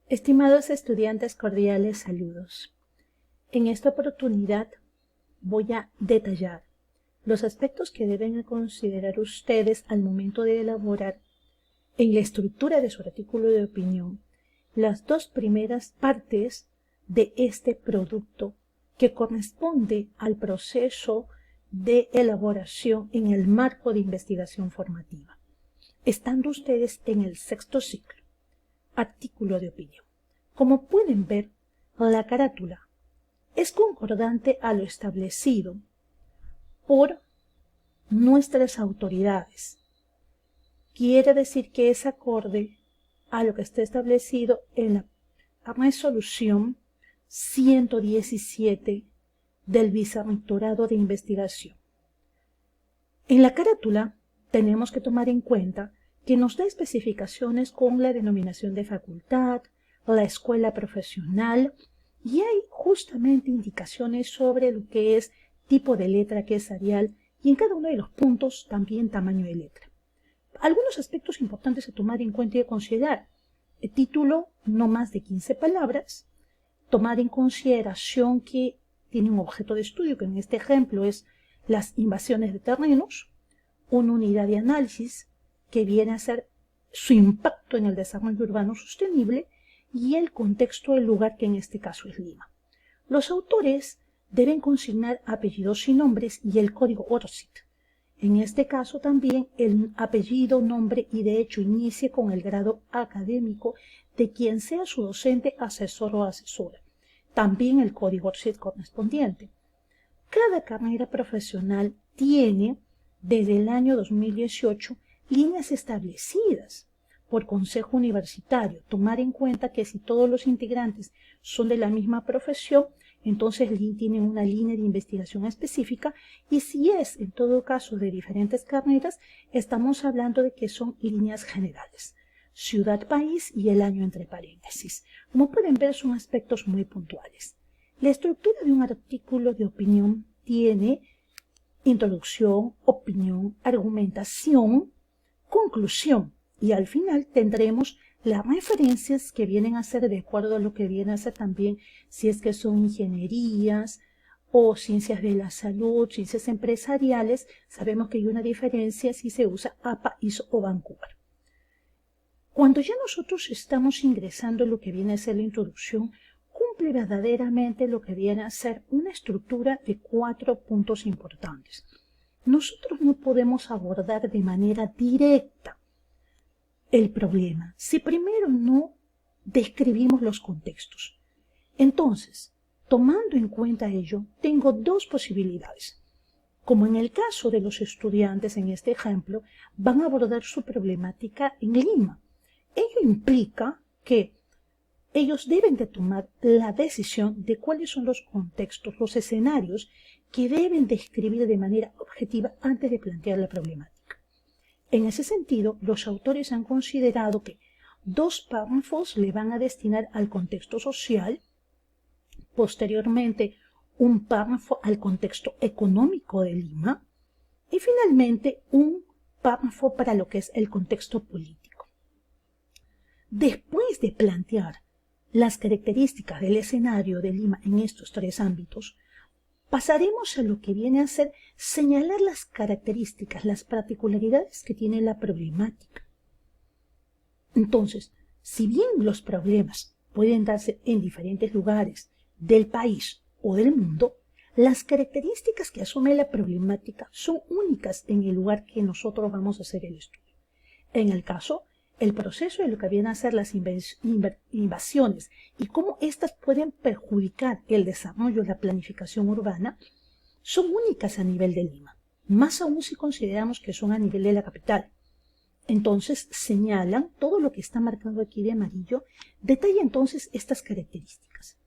Estimados estudiantes, cordiales saludos. En esta oportunidad voy a detallar los aspectos que deben considerar ustedes al momento de elaborar en la estructura de su artículo de opinión las dos primeras partes de este producto que corresponde al proceso de elaboración en el marco de investigación formativa, estando ustedes en el sexto ciclo, artículo de opinión. Como pueden ver, la carátula es concordante a lo establecido por nuestras autoridades. Quiere decir que es acorde a lo que está establecido en la resolución 117 del Vicerrectorado de Investigación. En la carátula tenemos que tomar en cuenta que nos da especificaciones con la denominación de facultad, la escuela profesional, y hay justamente indicaciones sobre lo que es tipo de letra, que es Arial, y en cada uno de los puntos también tamaño de letra. Algunos aspectos importantes a tomar en cuenta y a considerar: el título no más de 15 palabras, tomar en consideración que tiene un objeto de estudio, que en este ejemplo es las invasiones de terrenos, una unidad de análisis que viene a ser su impacto en el desarrollo urbano sostenible y el contexto del lugar, que en este caso es Lima. Los autores deben consignar apellidos y nombres y el código ORCID. En este caso también el apellido, nombre y de hecho inicie con el grado académico de quien sea su docente, asesor o asesora. También el código ORCID correspondiente. Cada carrera profesional tiene desde el año 2018 líneas establecidas por Consejo Universitario. Tomar en cuenta que si todos los integrantes son de la misma profesión, entonces tienen una línea de investigación específica, y si es en todo caso de diferentes carreras, estamos hablando de que son líneas generales. Ciudad, país y el año entre paréntesis. Como pueden ver, son aspectos muy puntuales. La estructura de un artículo de opinión tiene introducción, opinión, argumentación, conclusión, y al final tendremos las referencias que vienen a ser de acuerdo a lo que viene a ser también, si es que son ingenierías o ciencias de la salud, ciencias empresariales. Sabemos que hay una diferencia si se usa APA, ISO o Vancouver. Cuando ya nosotros estamos ingresando en lo que viene a ser la introducción, cumple verdaderamente lo que viene a ser una estructura de 4 puntos importantes. Nosotros no podemos abordar de manera directa el problema si primero no describimos los contextos. Entonces, tomando en cuenta ello, tengo dos posibilidades. Como en el caso de los estudiantes en este ejemplo, van a abordar su problemática en Lima. Ello implica que ellos deben de tomar la decisión de cuáles son los contextos, los escenarios que deben describir de manera objetiva antes de plantear la problemática. En ese sentido, los autores han considerado que 2 párrafos le van a destinar al contexto social, posteriormente un párrafo al contexto económico de Lima y finalmente un párrafo para lo que es el contexto político. Después de plantear las características del escenario de Lima en estos 3 ámbitos, pasaremos a lo que viene a ser señalar las características, las particularidades que tiene la problemática. Entonces, si bien los problemas pueden darse en diferentes lugares del país o del mundo, las características que asume la problemática son únicas en el lugar que nosotros vamos a hacer el estudio. En el caso, el proceso de lo que vienen a ser las invasiones y cómo éstas pueden perjudicar el desarrollo de la planificación urbana son únicas a nivel de Lima, más aún si consideramos que son a nivel de la capital. Entonces señalan todo lo que está marcado aquí de amarillo, detalla entonces estas características.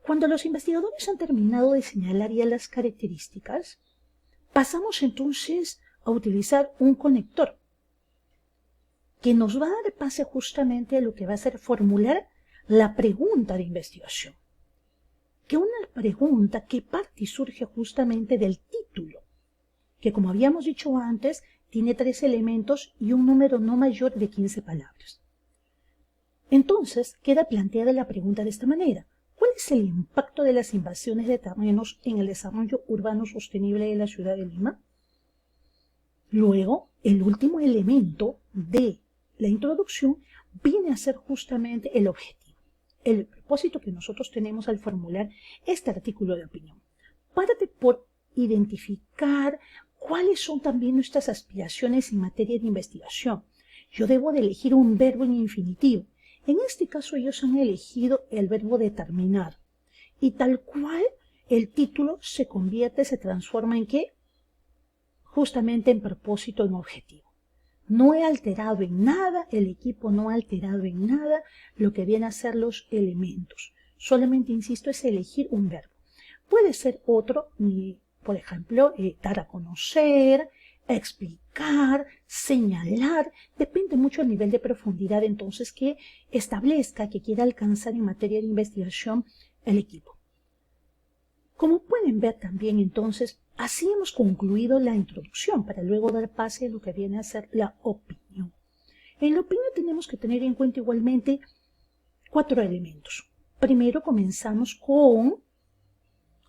Cuando los investigadores han terminado de señalar ya las características, pasamos entonces a utilizar un conector que nos va a dar pase justamente a lo que va a ser formular la pregunta de investigación. Que una pregunta que parte y surge justamente del título, que como habíamos dicho antes, tiene 3 elementos y un número no mayor de 15 palabras. Entonces, queda planteada la pregunta de esta manera. ¿Cuál es el impacto de las invasiones de terrenos en el desarrollo urbano sostenible de la ciudad de Lima? Luego, el último elemento de la introducción viene a ser justamente el objetivo, el propósito que nosotros tenemos al formular este artículo de opinión. Párate por identificar cuáles son también nuestras aspiraciones en materia de investigación. Yo debo de elegir un verbo en infinitivo. En este caso ellos han elegido el verbo determinar. Y tal cual el título se convierte, se transforma en ¿qué? Justamente en propósito, en objetivo. No he alterado en nada, el equipo no ha alterado en nada lo que vienen a ser los elementos. Solamente, insisto, es elegir un verbo. Puede ser otro, por ejemplo, dar a conocer, explicar, señalar, depende mucho del nivel de profundidad entonces que establezca, que quiera alcanzar en materia de investigación el equipo. Como pueden ver también entonces, así hemos concluido la introducción para luego dar pase a lo que viene a ser la opinión. En la opinión tenemos que tener en cuenta igualmente 4 elementos. Primero comenzamos con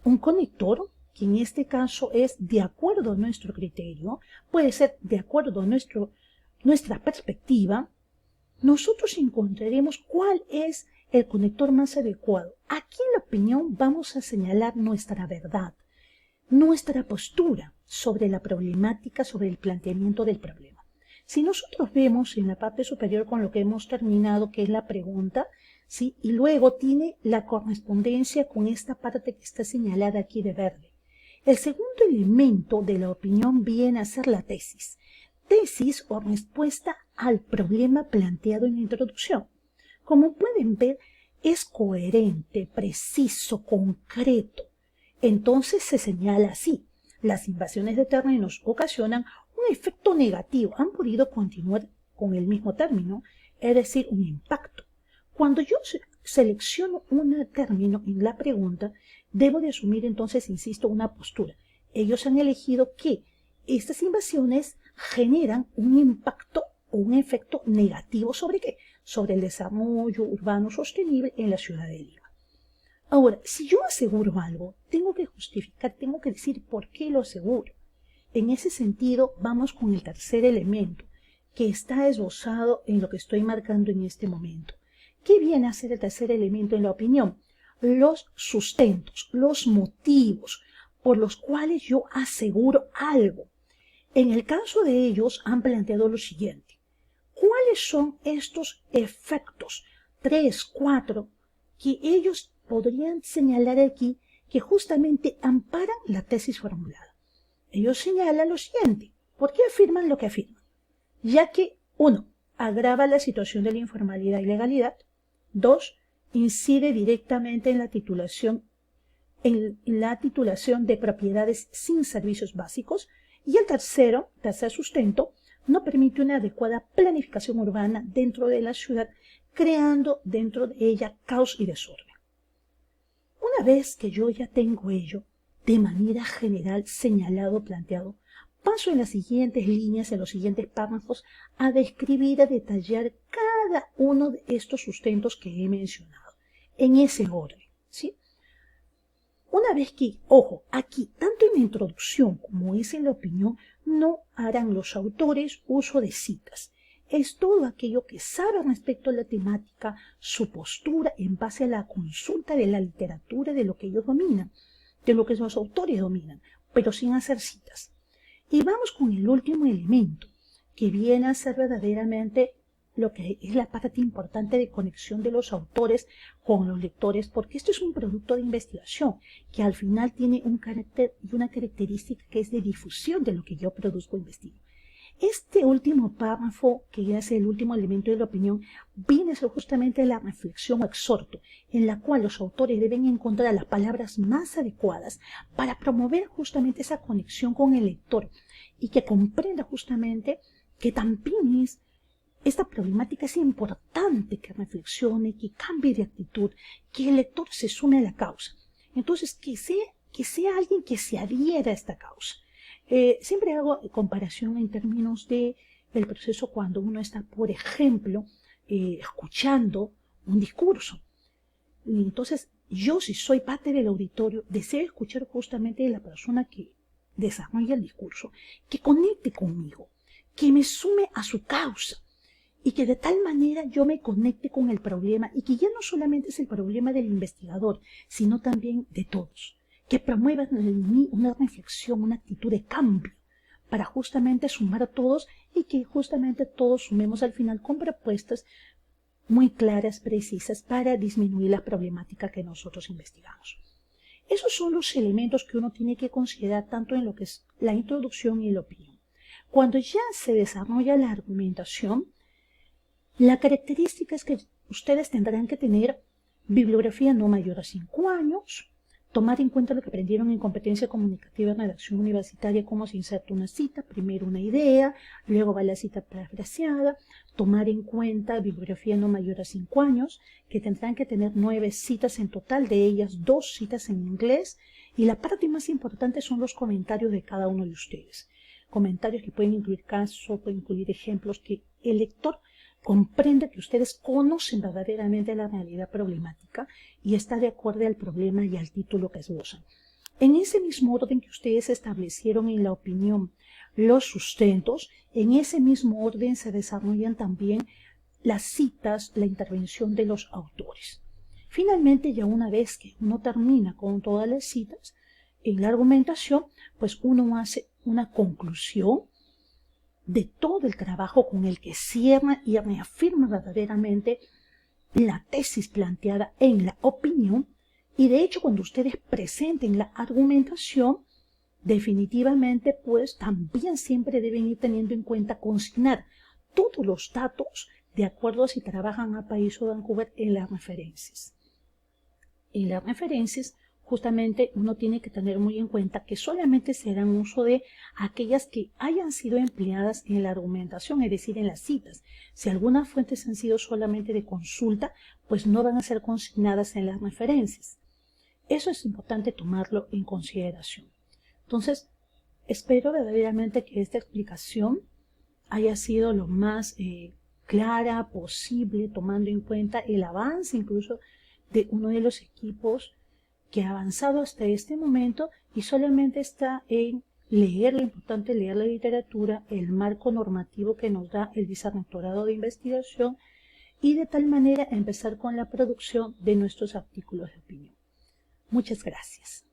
un conector, que en este caso es de acuerdo a nuestro criterio, puede ser de acuerdo a nuestra perspectiva. Nosotros encontraremos cuál es el conector más adecuado. Aquí en la opinión vamos a señalar nuestra verdad, nuestra postura sobre la problemática, sobre el planteamiento del problema. Si nosotros vemos en la parte superior con lo que hemos terminado, que es la pregunta, ¿sí? Y luego tiene la correspondencia con esta parte que está señalada aquí de verde. El segundo elemento de la opinión viene a ser la tesis. Tesis o respuesta al problema planteado en la introducción. Como pueden ver, es coherente, preciso, concreto. Entonces se señala así: las invasiones de terrenos ocasionan un efecto negativo. Han podido continuar con el mismo término, es decir, un impacto. Cuando yo selecciono un término en la pregunta, debo de asumir entonces, insisto, una postura. Ellos han elegido que estas invasiones generan un impacto o un efecto negativo ¿sobre qué? Sobre el desarrollo urbano sostenible en la ciudad de Lima. Ahora, si yo aseguro algo, tengo que justificar, tengo que decir por qué lo aseguro. En ese sentido, vamos con el tercer elemento, que está esbozado en lo que estoy marcando en este momento. ¿Qué viene a ser el tercer elemento en la opinión? Los sustentos, los motivos por los cuales yo aseguro algo. En el caso de ellos han planteado lo siguiente: ¿cuáles son estos efectos? 3, 4, que ellos podrían señalar aquí que justamente amparan la tesis formulada. Ellos señalan lo siguiente. ¿Por qué afirman lo que afirman? Ya que 1. Agrava la situación de la informalidad y legalidad. 2. Incide directamente en la titulación de propiedades sin servicios básicos. Y el tercer sustento, no permite una adecuada planificación urbana dentro de la ciudad, creando dentro de ella caos y desorden. Una vez que yo ya tengo ello, de manera general señalado, planteado, paso en las siguientes líneas, en los siguientes párrafos, a describir, a detallar cada uno de estos sustentos que he mencionado, en ese orden, ¿sí? Una vez que, ojo, aquí, tanto en la introducción como es en la opinión, no harán los autores uso de citas. Es todo aquello que saben respecto a la temática, su postura en base a la consulta de la literatura, de lo que ellos dominan, de lo que los autores dominan, pero sin hacer citas. Y vamos con el último elemento, que viene a ser verdaderamente lo que es la parte importante de conexión de los autores con los lectores, porque esto es un producto de investigación que al final tiene un carácter y una característica que es de difusión de lo que yo produzco e investigo. Este último párrafo, que es el último elemento de la opinión, viene a ser justamente la reflexión o exhorto, en la cual los autores deben encontrar las palabras más adecuadas para promover justamente esa conexión con el lector y que comprenda justamente que también esta problemática es importante, que reflexione, que cambie de actitud, que el lector se sume a la causa. Entonces, que sea alguien que se adhiera a esta causa. Siempre hago comparación en términos del proceso cuando uno está, por ejemplo, escuchando un discurso. Y entonces, yo, si soy parte del auditorio, deseo escuchar justamente de la persona que desarrolla el discurso, que conecte conmigo, que me sume a su causa y que de tal manera yo me conecte con el problema y que ya no solamente es el problema del investigador, sino también de todos, que promuevan en mí una reflexión, una actitud de cambio para justamente sumar a todos y que justamente todos sumemos al final con propuestas muy claras, precisas, para disminuir la problemática que nosotros investigamos. Esos son los elementos que uno tiene que considerar tanto en lo que es la introducción y la opinión. Cuando ya se desarrolla la argumentación, la característica es que ustedes tendrán que tener bibliografía no mayor a 5 años, tomar en cuenta lo que aprendieron en competencia comunicativa en redacción universitaria, cómo se inserta una cita, primero una idea, luego va la cita parafraseada, tomar en cuenta bibliografía no mayor a 5 años, que tendrán que tener 9 citas en total, de ellas 2 citas en inglés, y la parte más importante son los comentarios de cada uno de ustedes. Comentarios que pueden incluir casos, pueden incluir ejemplos, que el lector comprenda que ustedes conocen verdaderamente la realidad problemática y está de acuerdo al problema y al título que esbozan. En ese mismo orden que ustedes establecieron en la opinión los sustentos, en ese mismo orden se desarrollan también las citas, la intervención de los autores. Finalmente, ya una vez que uno termina con todas las citas, en la argumentación, pues uno hace una conclusión de todo el trabajo con el que cierra y reafirma verdaderamente la tesis planteada en la opinión, y de hecho cuando ustedes presenten la argumentación, definitivamente pues también siempre deben ir teniendo en cuenta consignar todos los datos de acuerdo a si trabajan a País o Vancouver en las referencias. En las referencias justamente uno tiene que tener muy en cuenta que solamente se harán uso de aquellas que hayan sido empleadas en la argumentación, es decir, en las citas. Si algunas fuentes han sido solamente de consulta, pues no van a ser consignadas en las referencias. Eso es importante tomarlo en consideración. Entonces, espero verdaderamente que esta explicación haya sido lo más clara posible, tomando en cuenta el avance incluso de uno de los equipos que ha avanzado hasta este momento y solamente está en leer, lo importante es leer la literatura, el marco normativo que nos da el vicerrectorado de investigación y de tal manera empezar con la producción de nuestros artículos de opinión. Muchas gracias.